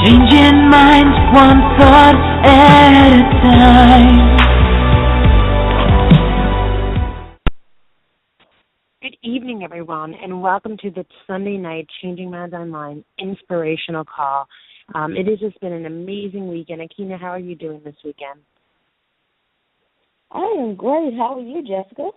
Changing minds one thought at a time. Good evening, everyone, and welcome to the Sunday night Changing Minds Online inspirational call. It has just been an amazing weekend. Akina, how are you doing this weekend? I am great. How are you, Jessica?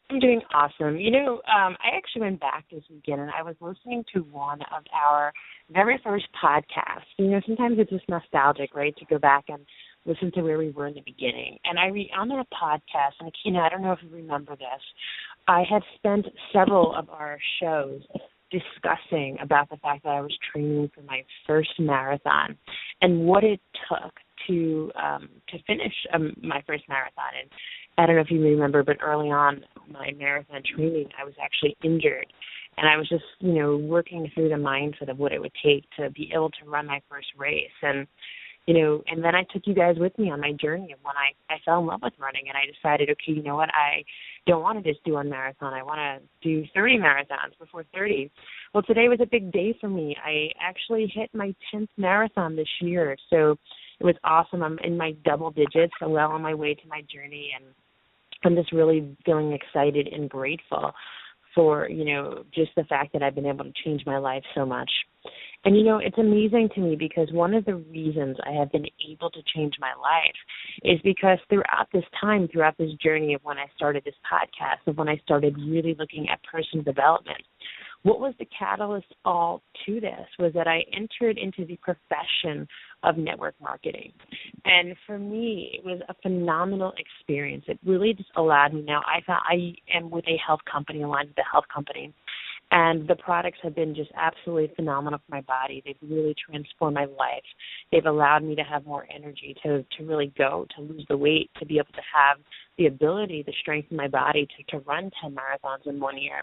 I'm doing awesome. I actually went back this weekend, and I was listening to one of our very first podcasts. Sometimes it's just nostalgic, right, to go back and listen to where we were in the beginning. And on that podcast, and Akina, I don't know if you remember this, I had spent several of our shows discussing about the fact that I was training for my first marathon and what it took to finish my first marathon. And I don't know if you remember, but early on my marathon training, I was actually injured. And I was just, working through the mindset of what it would take to be able to run my first race. And then I took you guys with me on my journey of when I fell in love with running, and I decided, okay, you know what, I don't want to just do one marathon. I want to do 30 marathons before 30. Well, today was a big day for me. I actually hit my 10th marathon this year, so it was awesome. I'm in my double digits, so well on my way to my journey, and I'm just really feeling excited and grateful for, just the fact that I've been able to change my life so much. And, it's amazing to me because one of the reasons I have been able to change my life is because throughout this journey of when I started this podcast, of when I started really looking at personal development, what was the catalyst all to this was that I entered into the profession of network marketing. And for me, it was a phenomenal experience. It really just allowed me now. I am with a health company, aligned with a health company, and the products have been just absolutely phenomenal for my body. They've really transformed my life. They've allowed me to have more energy to really go, to lose the weight, to be able to have the ability, the strength in my body to run 10 marathons in 1 year.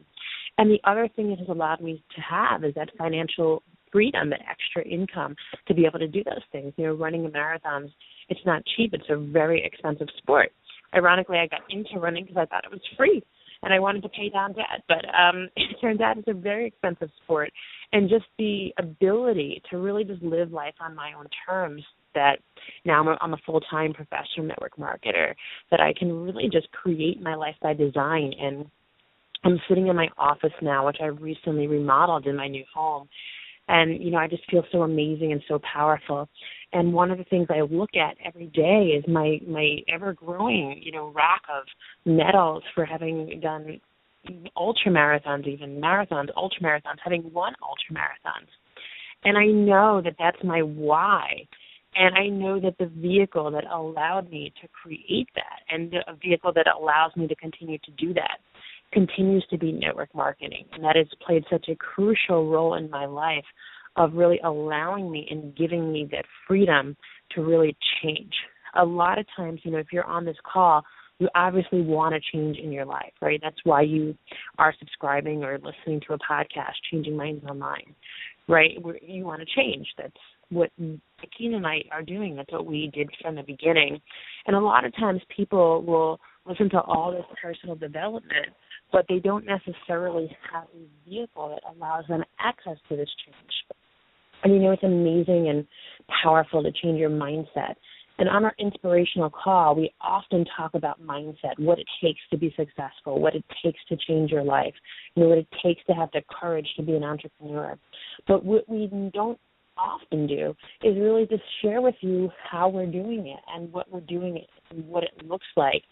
And the other thing it has allowed me to have is that financial freedom, that extra income to be able to do those things. Running a marathon, it's not cheap. It's a very expensive sport. Ironically, I got into running because I thought it was free and I wanted to pay down debt. But it turns out it's a very expensive sport. And just the ability to really just live life on my own terms, that now I'm a full-time professional network marketer, that I can really just create my life by design. And I'm sitting in my office now, which I recently remodeled in my new home. And, I just feel so amazing and so powerful. And one of the things I look at every day is my ever-growing, rack of medals for having done ultra-marathons, even marathons, ultra-marathons, having won ultra-marathons. And I know that that's my why. And I know that the vehicle that allowed me to create that and a vehicle that allows me to continue to do that continues to be network marketing. And that has played such a crucial role in my life of really allowing me and giving me that freedom to really change. A lot of times, if you're on this call, you obviously want to change in your life, right? That's why you are subscribing or listening to a podcast, Changing Minds Online, right? You want to change. That's what Akina and I are doing. That's what we did from the beginning. And a lot of times people will listen to all this personal development, but they don't necessarily have a vehicle that allows them access to this change. And it's amazing and powerful to change your mindset. And on our inspirational call, we often talk about mindset, what it takes to be successful, what it takes to change your life, what it takes to have the courage to be an entrepreneur. But what we don't often do is really just share with you how we're doing it and what we're doing it and what it looks like.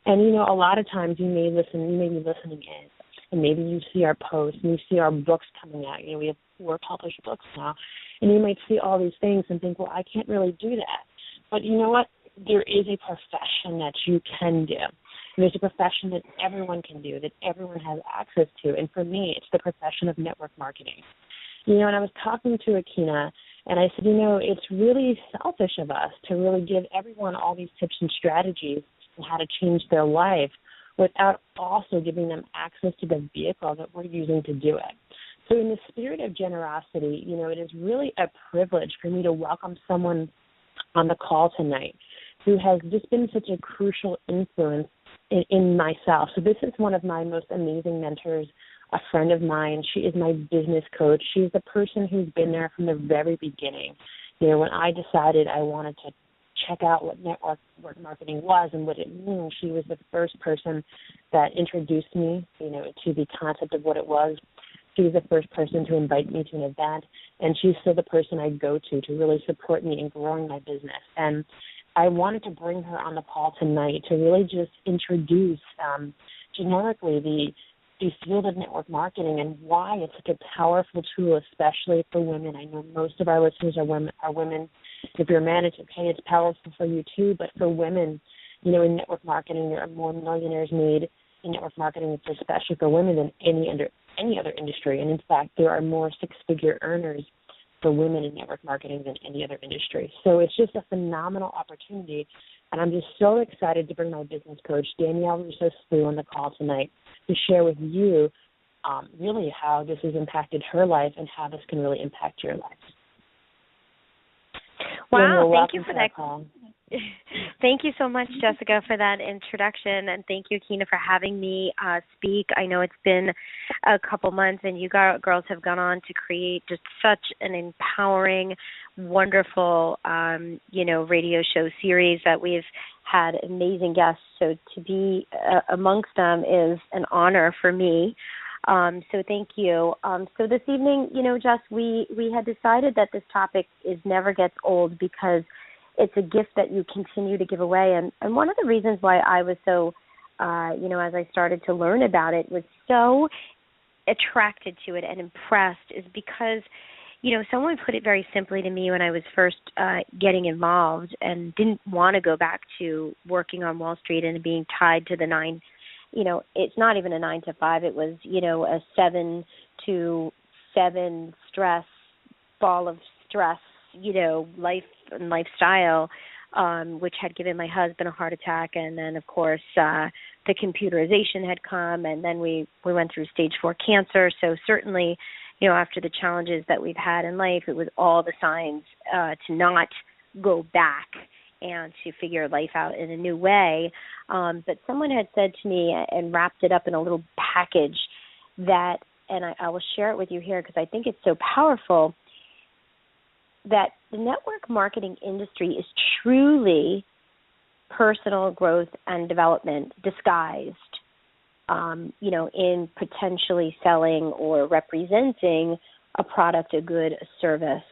And, a lot of times you may be listening in, and maybe you see our posts and you see our books coming out. We have 4 published books now, and you might see all these things and think, well, I can't really do that. But you know what? There is a profession that you can do. And there's a profession that everyone can do, that everyone has access to. And for me, it's the profession of network marketing. And I was talking to Akina, and I said, it's really selfish of us to really give everyone all these tips and strategies on how to change their life without also giving them access to the vehicle that we're using to do it. So in the spirit of generosity, it is really a privilege for me to welcome someone on the call tonight who has just been such a crucial influence in myself. So this is one of my most amazing mentors a friend of mine. She is my business coach. She's the person who's been there from the very beginning. When I decided I wanted to check out what network marketing was and what it means, she was the first person that introduced me, to the concept of what it was. She was the first person to invite me to an event, and she's still the person I go to really support me in growing my business. And I wanted to bring her on the call tonight to really just introduce generically the field of network marketing and why it's such a powerful tool, especially for women. I know most of our listeners are women. If you're a man, it's okay. It's powerful for you too. But for women, in network marketing, there are more millionaires made in network marketing, especially for women, than any other industry. And in fact, there are more six-figure earners for women in network marketing than any other industry. So it's just a phenomenal opportunity. And I'm just so excited to bring my business coach, Danielle Russo-Slew, on the call tonight to share with you really how this has impacted her life and how this can really impact your life. Wow, thank you for that call. Thank you so much, Jessica, for that introduction, and thank you, Kina, for having me speak. I know it's been a couple months, and you girls have gone on to create just such an empowering, wonderful, radio show series that we've had amazing guests. So to be amongst them is an honor for me. So thank you. So this evening, Jess, we had decided that this topic never gets old because it's a gift that you continue to give away. And one of the reasons why I was so, as I started to learn about it, was so attracted to it and impressed is because, someone put it very simply to me when I was first getting involved and didn't want to go back to working on Wall Street and being tied to the 9. It's not even a 9 to 5. It was, a 7 to 7 stress, ball of stress, life and lifestyle, which had given my husband a heart attack. And then, of course, the computerization had come, and then we went through stage 4 cancer. So certainly, after the challenges that we've had in life, it was all the signs to not go back and to figure life out in a new way. But someone had said to me and wrapped it up in a little package that, and I will share it with you here because I think it's so powerful, that the network marketing industry is truly personal growth and development disguised, in potentially selling or representing a product, a good, a service.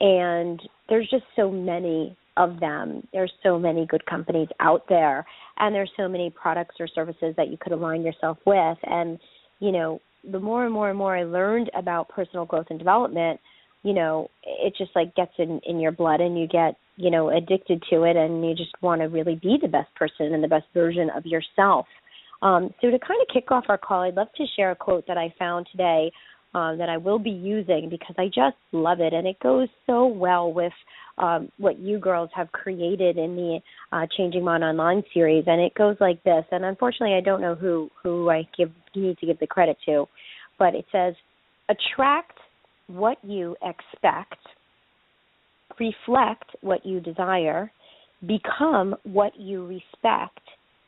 And there's just so many of them. There's so many good companies out there, and there's so many products or services that you could align yourself with. And, the more and more and more I learned about personal growth and development, it just gets in your blood, and you get, addicted to it, and you just want to really be the best person and the best version of yourself. So to kind of kick off our call, I'd love to share a quote that I found today that I will be using because I just love it, and it goes so well with what you girls have created in the Changing Mine Online series, and it goes like this. And unfortunately, I don't know who I need to give the credit to, but it says, "Attract what you expect, reflect what you desire, become what you respect,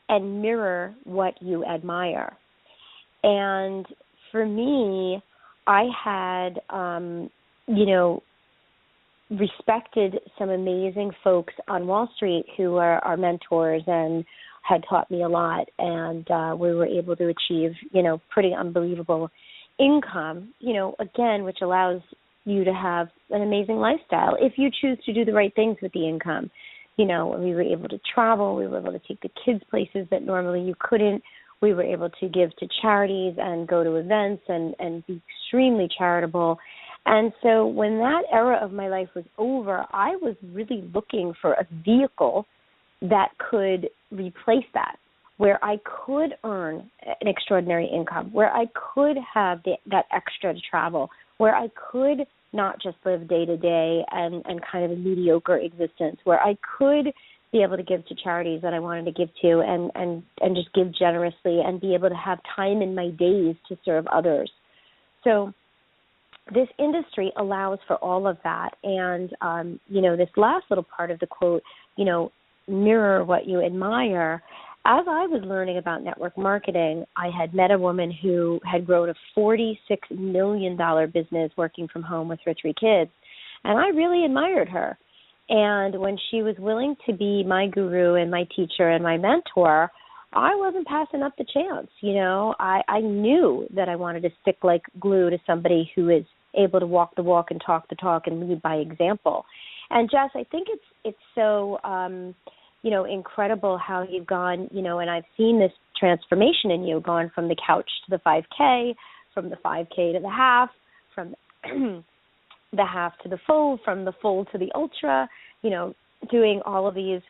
and mirror what you admire." And for me, I had, respected some amazing folks on Wall Street who are our mentors and had taught me a lot. And we were able to achieve, pretty unbelievable income, again, which allows you to have an amazing lifestyle if you choose to do the right things with the income. We were able to travel. We were able to take the kids places that normally you couldn't. We were able to give to charities and go to events and be extremely charitable. And so when that era of my life was over, I was really looking for a vehicle that could replace that, where I could earn an extraordinary income, where I could have that extra to travel, where I could not just live day to day and kind of a mediocre existence, where I could be able to give to charities that I wanted to give to and just give generously and be able to have time in my days to serve others. So this industry allows for all of that. And, this last little part of the quote, mirror what you admire. as I was learning about network marketing, I had met a woman who had grown a $46 million business working from home with her 3 kids, and I really admired her. And when she was willing to be my guru and my teacher and my mentor, I wasn't passing up the chance. I knew that I wanted to stick like glue to somebody who is able to walk the walk and talk the talk and lead by example. And Jess, I think it's so incredible how you've gone, and I've seen this transformation in you, gone from the couch to the 5K, from the 5K to the half, from the half to the full, from the full to the ultra, doing all of these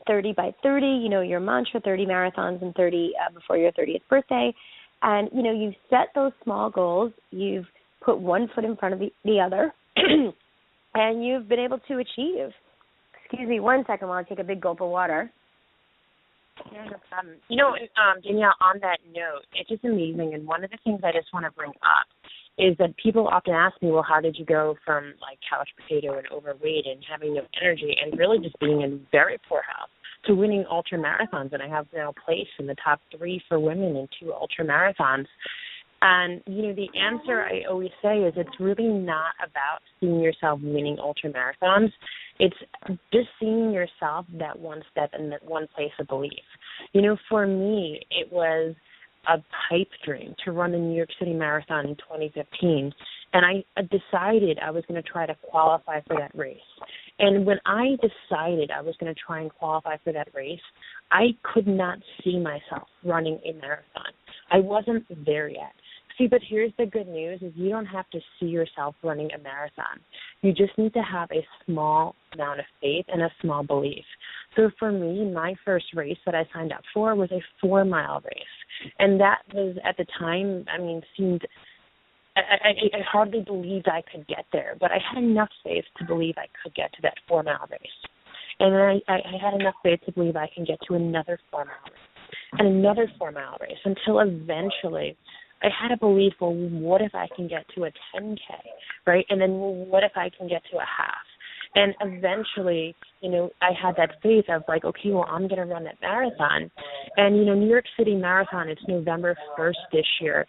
30 by 30, your mantra, 30 marathons and 30 before your 30th birthday. And, you've set those small goals. You've put one foot in front of the other, and you've been able to achieve. Excuse me 1 second while I take a big gulp of water. Yeah, no problem. Danielle, on that note, it's just amazing. And one of the things I just want to bring up is that people often ask me, well, how did you go from like couch potato and overweight and having no energy and really just being in very poor health to winning ultra marathons? And I have now placed in the top 3 for women in 2 ultra marathons. And, the answer I always say is it's really not about seeing yourself winning ultra marathons. It's just seeing yourself that one step and that one place of belief. For me, it was a pipe dream to run the New York City Marathon in 2015. And I decided I was going to try to qualify for that race. And when I decided I was going to try and qualify for that race, I could not see myself running a marathon. I wasn't there yet. See, but here's the good news is you don't have to see yourself running a marathon. You just need to have a small amount of faith and a small belief. So for me, my first race that I signed up for was a 4-mile race. And that was, at the time, seemed I hardly believed I could get there. But I had enough faith to believe I could get to that 4-mile race. And then I had enough faith to believe I can get to another 4-mile race and another 4-mile race until eventually I had a belief, well, what if I can get to a 10K, right? And then, well, what if I can get to a half? And eventually, I had that faith of like, okay, well, I'm going to run that marathon. And, New York City Marathon, it's November 1st this year.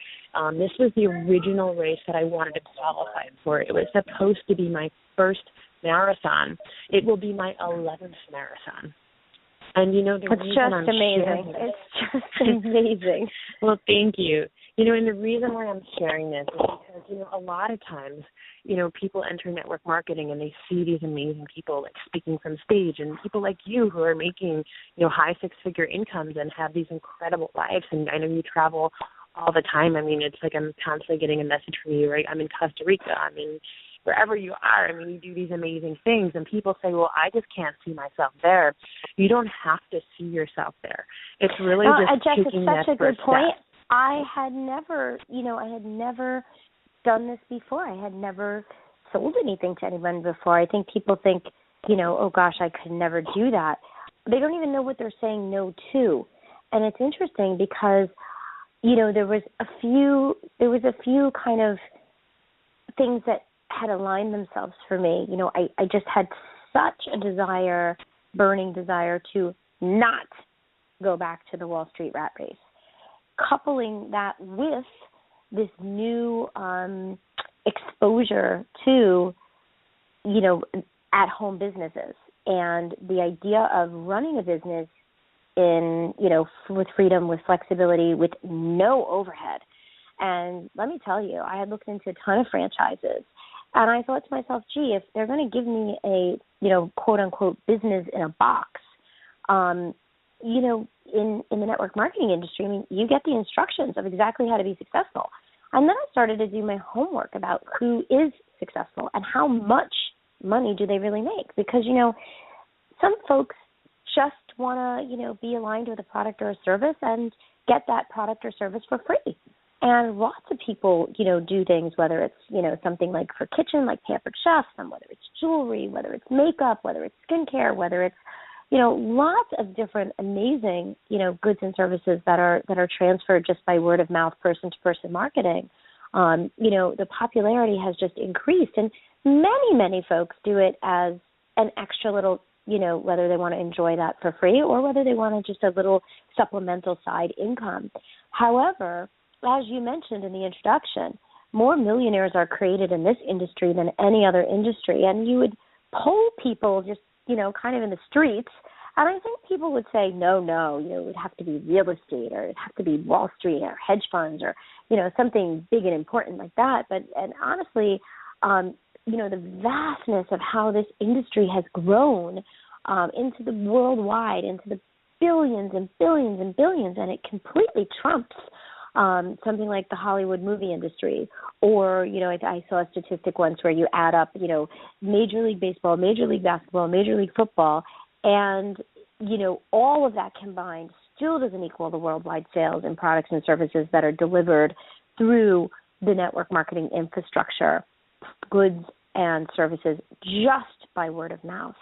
This was the original race that I wanted to qualify for. It was supposed to be my first marathon. It will be my 11th marathon. And, it's just amazing. It's just amazing. Well, thank you. And the reason why I'm sharing this is because, a lot of times, people enter network marketing and they see these amazing people like speaking from stage and people like you who are making, high 6-figure incomes and have these incredible lives. And I know you travel all the time. It's like I'm constantly getting a message from you, right? I'm in Costa Rica. Wherever you are, you do these amazing things, and people say, well, I just can't see myself there. You don't have to see yourself there. It's really just Jess, taking it's such that a good first point. step. I had never done this before. I had never sold anything to anyone before. I think people think, oh gosh, I could never do that. They don't even know what they're saying no to. And it's interesting because, there was a few kind of things that had aligned themselves for me. I just had such a burning desire to not go back to the Wall Street rat race. Coupling that with this new exposure to, at-home businesses and the idea of running a business in, with freedom, with flexibility, with no overhead. And let me tell you, I had looked into a ton of franchises, and I thought to myself, gee, if they're going to give me a, quote-unquote business in a box, in the network marketing industry, you get the instructions of exactly how to be successful. And then I started to do my homework about who is successful and how much money do they really make. Because, some folks just want to, be aligned with a product or a service and get that product or service for free. And lots of people, do things, whether it's, something like for kitchen, like Pampered Chef, and whether it's jewelry, whether it's makeup, whether it's skincare, whether it's, lots of different amazing, goods and services that are transferred just by word of mouth, person to person marketing. The popularity has just increased, and many, many folks do it as an extra little whether they want to enjoy that for free or whether they want just a little supplemental side income. However, as you mentioned in the introduction, more millionaires are created in this industry than any other industry. And you would poll people just, kind of in the streets, and I think people would say, no, it would have to be real estate, or it would have to be Wall Street or hedge funds, or, something big and important like that. And honestly, the vastness of how this industry has grown into the worldwide, into the billions and billions and billions, and it completely trumps something like the Hollywood movie industry. Or, I saw a statistic once where you add up, Major League Baseball, Major League Basketball, Major League Football, and, all of that combined still doesn't equal the worldwide sales and products and services that are delivered through the network marketing infrastructure, goods and services, just by word of mouth.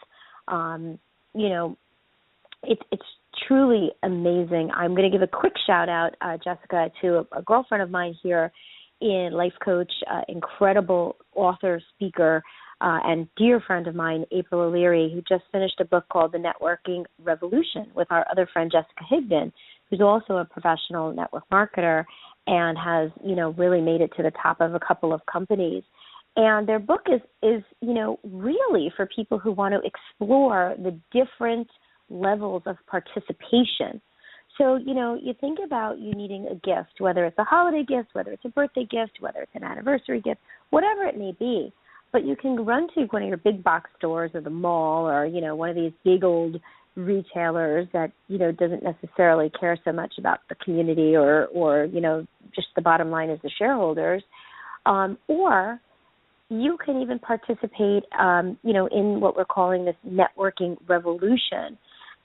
It's truly amazing. I'm going to give a quick shout out, Jessica, to a girlfriend of mine here in Life Coach, incredible author, speaker, and dear friend of mine, April O'Leary, who just finished a book called The Networking Revolution with our other friend, Jessica Higdon, who's also a professional network marketer and has, really made it to the top of a couple of companies. And their book is really for people who want to explore the different levels of participation. So, you think about you needing a gift, whether it's a holiday gift, whether it's a birthday gift, whether it's an anniversary gift, whatever it may be. But you can run to one of your big box stores or the mall or, one of these big old retailers that, doesn't necessarily care so much about the community or just the bottom line is the shareholders. Or you can even participate, in what we're calling this networking revolution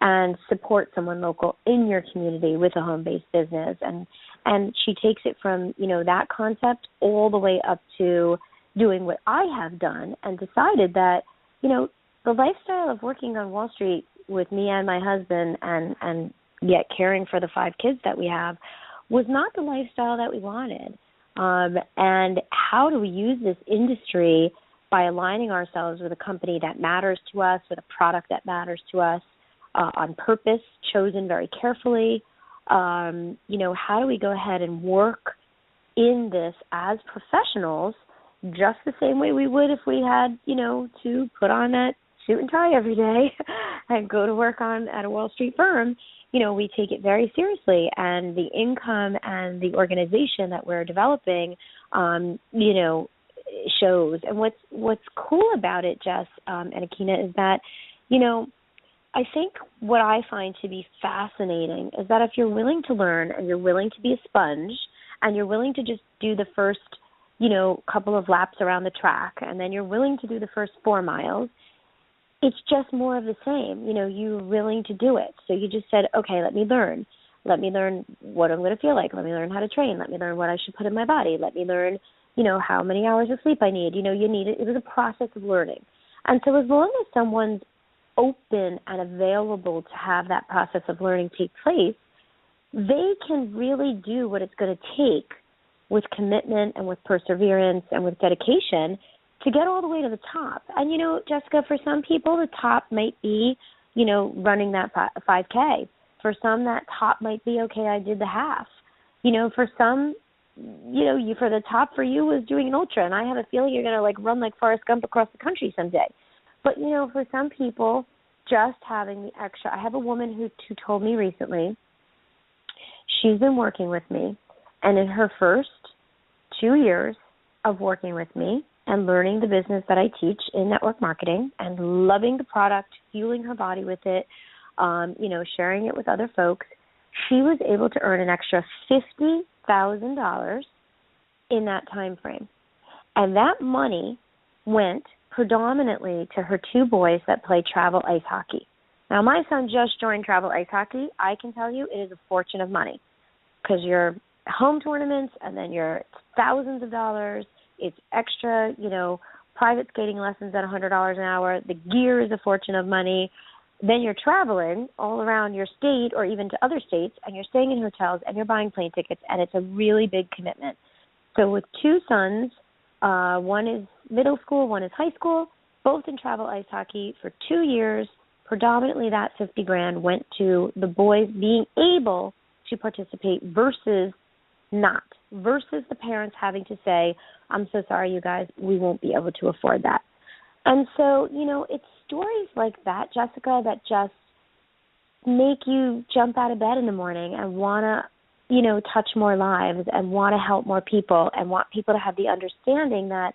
and support someone local in your community with a home-based business. And she takes it from, that concept all the way up to doing what I have done and decided that, the lifestyle of working on Wall Street with me and my husband and yet caring for the 5 kids that we have was not the lifestyle that we wanted. And how do we use this industry by aligning ourselves with a company that matters to us, with a product that matters to us, on purpose, chosen very carefully? How do we go ahead and work in this as professionals just the same way we would if we had, to put on that suit and tie every day and go to work at a Wall Street firm? We take it very seriously, and the income and the organization that we're developing, shows. And what's cool about it, Jess and Akina, is that, I think what I find to be fascinating is that if you're willing to learn and you're willing to be a sponge and you're willing to just do the first, couple of laps around the track, and then you're willing to do the first 4 miles, it's just more of the same. You're willing to do it. So you just said, okay, let me learn. Let me learn what I'm going to feel like. Let me learn how to train. Let me learn what I should put in my body. Let me learn, how many hours of sleep I need. You need it. It was a process of learning. And so as long as someone's open and available to have that process of learning take place, they can really do what it's going to take with commitment and with perseverance and with dedication to get all the way to the top. And, Jessica, for some people, the top might be, running that 5K. For some, that top might be, okay, I did the half. For some, for the top for you was doing an ultra. And I have a feeling you're going to, run like Forrest Gump across the country someday. But, for some people, just having the extra. I have a woman who told me recently she's been working with me, and in her first 2 years of working with me and learning the business that I teach in network marketing and loving the product, fueling her body with it, sharing it with other folks, she was able to earn an extra $50,000 in that time frame. And that money went predominantly to her 2 boys that play travel ice hockey. Now, my son just joined travel ice hockey. I can tell you it is a fortune of money because you're home tournaments and then you're thousands of dollars. It's extra, private skating lessons at $100 an hour. The gear is a fortune of money. Then you're traveling all around your state or even to other states, and you're staying in hotels and you're buying plane tickets, and it's a really big commitment. So with 2 sons, one is middle school, one is high school, both in travel ice hockey for 2 years, predominantly that 50 grand went to the boys being able to participate versus not, versus the parents having to say, I'm so sorry, you guys, we won't be able to afford that. And so, it's stories like that, Jessica, that just make you jump out of bed in the morning and want to, touch more lives and want to help more people and want people to have the understanding that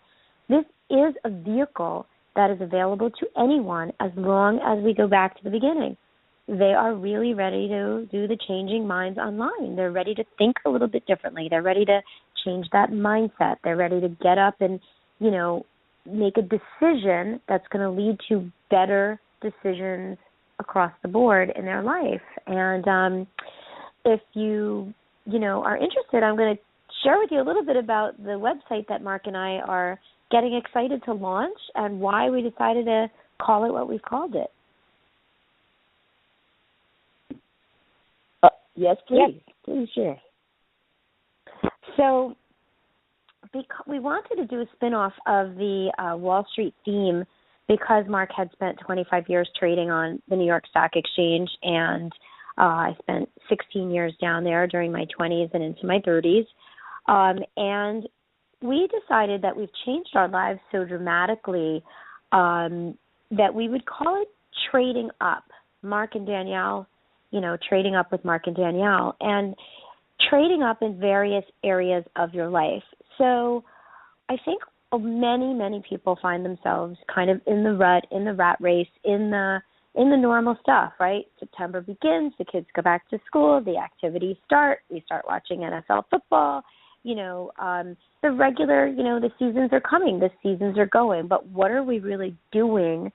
this is a vehicle that is available to anyone as long as we go back to the beginning. They are really ready to do the changing minds online. They're ready to think a little bit differently. They're ready to change that mindset. They're ready to get up and, make a decision that's going to lead to better decisions across the board in their life. And if you, are interested, I'm going to share with you a little bit about the website that Mark and I are getting excited to launch and why we decided to call it what we've called it. Yes, please. Yep. Please share. So we wanted to do a spinoff of the Wall Street theme because Mark had spent 25 years trading on the New York Stock Exchange, and I spent 16 years down there during my 20s and into my 30s. And we decided that we've changed our lives so dramatically that we would call it Trading Up. Mark and Danielle, trading up with Mark and Danielle, and trading up in various areas of your life. So I think many, many people find themselves kind of in the rut, in the rat race, in the normal stuff, right? September begins, the kids go back to school, the activities start, we start watching NFL football, the regular, the seasons are coming, the seasons are going, but what are we really doing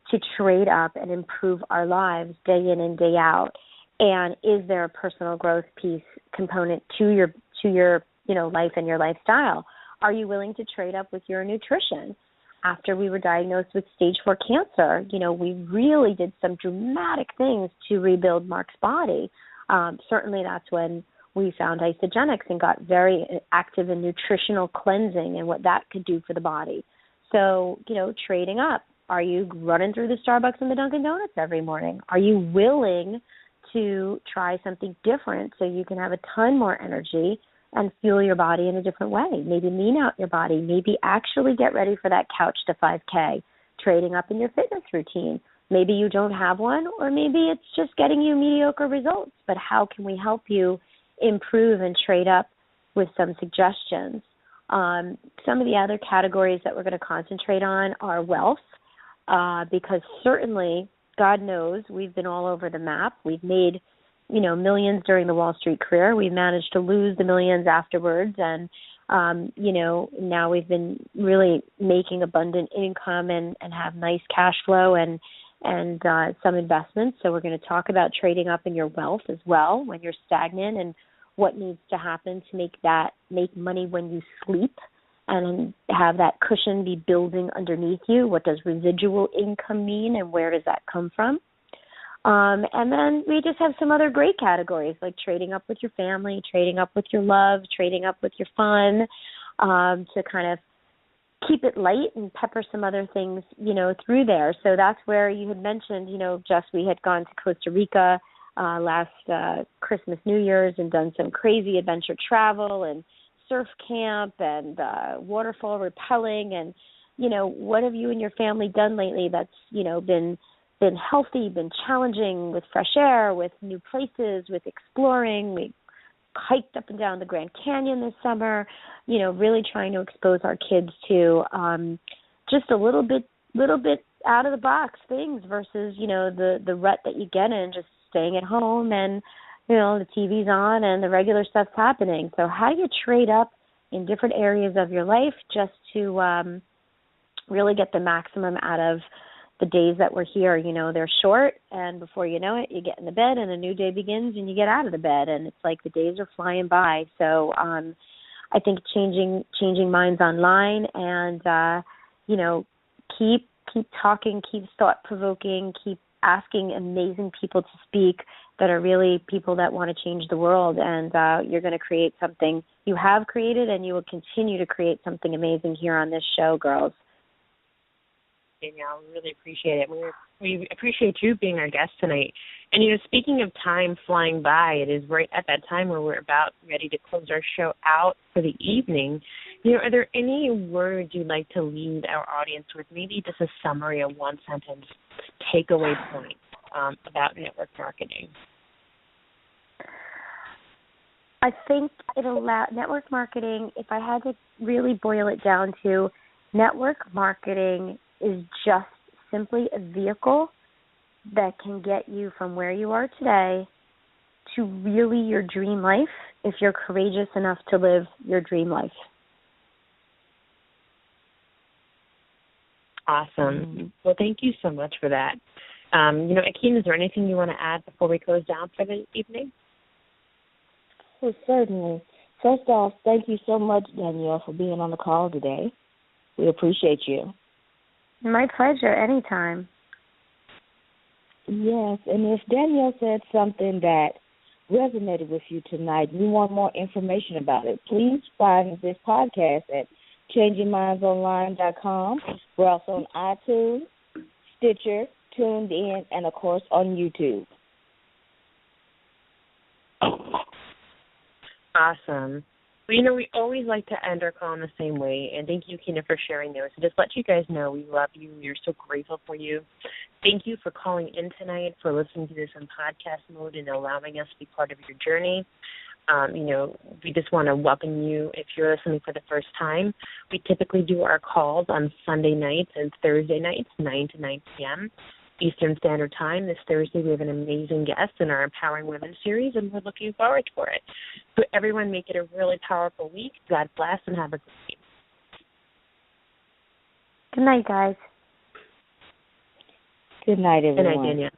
to trade up and improve our lives day in and day out? And is there a personal growth piece component to your life and your lifestyle? Are you willing to trade up with your nutrition? After we were diagnosed with stage 4 cancer, we really did some dramatic things to rebuild Mark's body. Certainly that's when we found Isagenix and got very active in nutritional cleansing and what that could do for the body. So, trading up. Are you running through the Starbucks and the Dunkin' Donuts every morning? Are you willing to try something different so you can have a ton more energy and fuel your body in a different way? Maybe lean out your body. Maybe actually get ready for that couch to 5K, trading up in your fitness routine. Maybe you don't have one, or maybe it's just getting you mediocre results. But how can we help you improve and trade up with some suggestions? Some of the other categories that we're going to concentrate on are wealth, because certainly, God knows, we've been all over the map. We've made, millions during the Wall Street career. We've managed to lose the millions afterwards. And, now we've been really making abundant income and have nice cash flow and some investments. So we're going to talk about trading up in your wealth as well when you're stagnant and what needs to happen to make money when you sleep and have that cushion be building underneath you. What does residual income mean and where does that come from? And then we just have some other great categories like trading up with your family, trading up with your love, trading up with your fun, to kind of keep it light and pepper some other things, through there. So that's where you had mentioned, Jess, we had gone to Costa Rica last Christmas, New Year's, and done some crazy adventure travel and surf camp and waterfall rappelling. And, what have you and your family done lately that's, been healthy, been challenging, with fresh air, with new places, with exploring? We hiked up and down the Grand Canyon this summer, really trying to expose our kids to just a little bit out of the box things versus, the rut that you get in, just staying at home and, the TV's on and the regular stuff's happening. So how do you trade up in different areas of your life just to really get the maximum out of the days that we're here? They're short, and before you know it, you get in the bed and a new day begins and you get out of the bed, and it's like the days are flying by. So I think changing minds online and, keep talking, keep thought-provoking, keep asking amazing people to speak that are really people that want to change the world, and you're going to create something. You have created and you will continue to create something amazing here on this show, girls. Danielle. We really appreciate it. We appreciate you being our guest tonight. And, speaking of time flying by, it is right at that time where we're about ready to close our show out for the evening. Are there any words you'd like to leave our audience with, maybe just a summary, a one-sentence takeaway point about network marketing? I think network marketing, if I had to really boil it down to, network marketing is just simply a vehicle that can get you from where you are today to really your dream life if you're courageous enough to live your dream life. Awesome. Well, thank you so much for that. Akeen, is there anything you want to add before we close down for the evening? Well, certainly. First off, thank you so much, Danielle, for being on the call today. We appreciate you. My pleasure, anytime. Yes, and if Danielle said something that resonated with you tonight, and you want more information about it, please find this podcast at changingmindsonline.com. We're also on iTunes, Stitcher, Tuned In, and, of course, on YouTube. Awesome. Well, we always like to end our call in the same way, and thank you, Keena, for sharing those. So just let you guys know we love you. We're so grateful for you. Thank you for calling in tonight, for listening to this in podcast mode and allowing us to be part of your journey. We just want to welcome you if you're listening for the first time. We typically do our calls on Sunday nights and Thursday nights, 9 to 9 p.m. Eastern Standard Time. This Thursday we have an amazing guest in our Empowering Women series, and we're looking forward for it. So everyone make it a really powerful week. God bless, and have a good week. Good night, guys. Good night, everyone. Good night, Danielle.